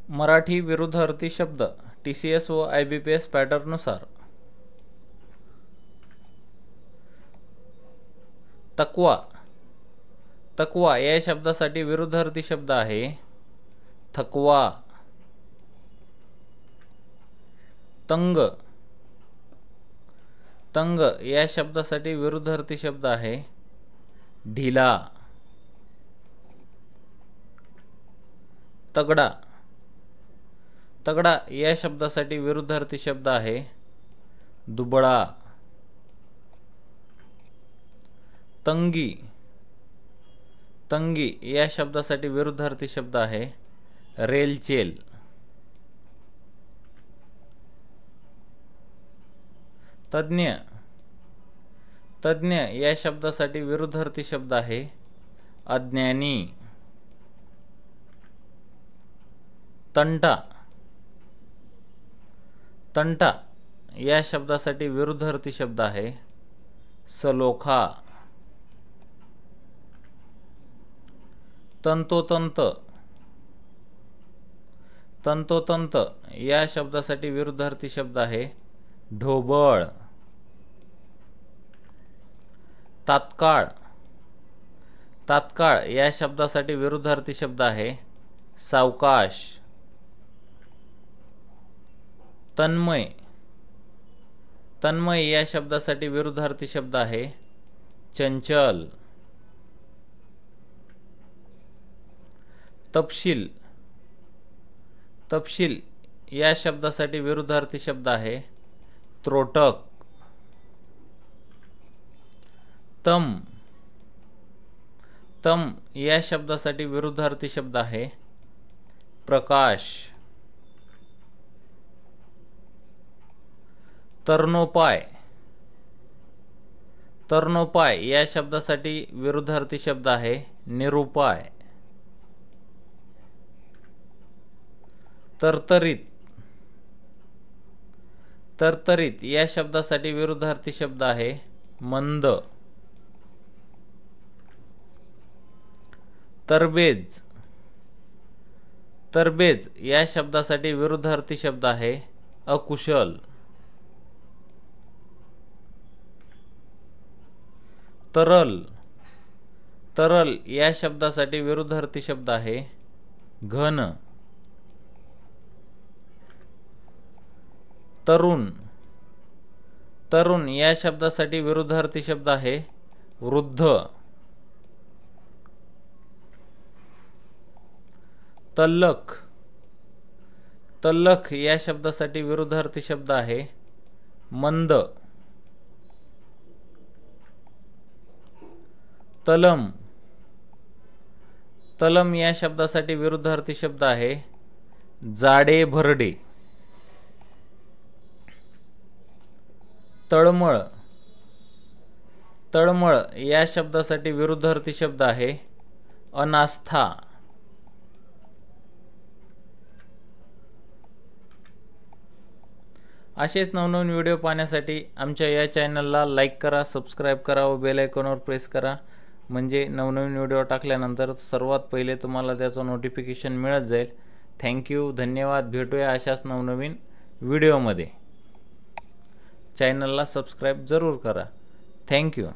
मराठी विरुद्धार्थी शब्द TCS व IBPS पॅटर्ननुसार. तकवा. तकवा या शब्दासाठी विरुद्धार्थी शब्द आहे थकवा. तंग. तंग या शब्दासाठी विरुद्धार्थी शब्द आहे ढिला. तगडा. तगडा या शब्दासाठी विरुद्धार्थी शब्द आहे दुबळा. तंगी. तंगी या शब्दासाठी विरुद्धार्थी शब्द आहे रेलचेल. तज्ञ. तज्ञ या शब्दासाठी विरुद्धार्थी शब्द आहे अज्ञानी. तंटा. तंटा या शब्दासाठी विरुद्धार्थी शब्द आहे सलोखा. तंतोतंत. तंतोतंत या शब्दासाठी विरुद्धार्थी शब्द आहे ढोबळ. तात्काळ. तात्काळ या शब्दासाठी विरुद्धार्थी शब्द आहे सावकाश. तन्मय. तन्मय या शब्दासाठी विरुद्धार्थी शब्द आहे चंचल. तपशील. तपशील या शब्दासाठी विरुद्धार्थी शब्द आहे त्रोटक. तम. तम या शब्दासाठी विरुद्धार्थी शब्द आहे प्रकाश. तरणोपाय. तरणोपाय या शब्दासाठी विरुद्धार्थी शब्द आहे निरुपाय. तरतरीत. तरतरीत या शब्दासाठी विरुद्धार्थी शब्द आहे मंद. तरबेज. तरबेज या शब्दासाठी विरुद्धार्थी शब्द आहे अकुशल. तरल. तरल या शब्दासाठी विरुद्धार्थी शब्द आहे घन. तरुण. तरुण या शब्दासाठी विरुद्धार्थी शब्द आहे वृद्ध. तल्लख. तल्लख या शब्दासाठी विरुद्धार्थी शब्द आहे मंद. तलम. तलम या शब्दासाठी विरुद्धार्थी शब्द आहे जाडे भरडे. तळमळ. तळमळ या शब्दासाठी विरुद्धार्थी शब्द आहे अनास्था. असेच नवनवीन व्हिडिओ पाहण्यासाठी आमच्या या चॅनलला लाईक करा, सबस्क्राईब करा व बेल आयकॉनवर प्रेस करा, म्हणजे नवनवीन व्हिडिओ टाकल्यानंतर सर्वात पहिले तुम्हाला त्याचं नोटिफिकेशन मिळत जाईल. थँक्यू, धन्यवाद. भेटूया अशाच नवनवीन व्हिडिओमध्ये. चॅनलला सबस्क्राईब जरूर करा. थँक्यू.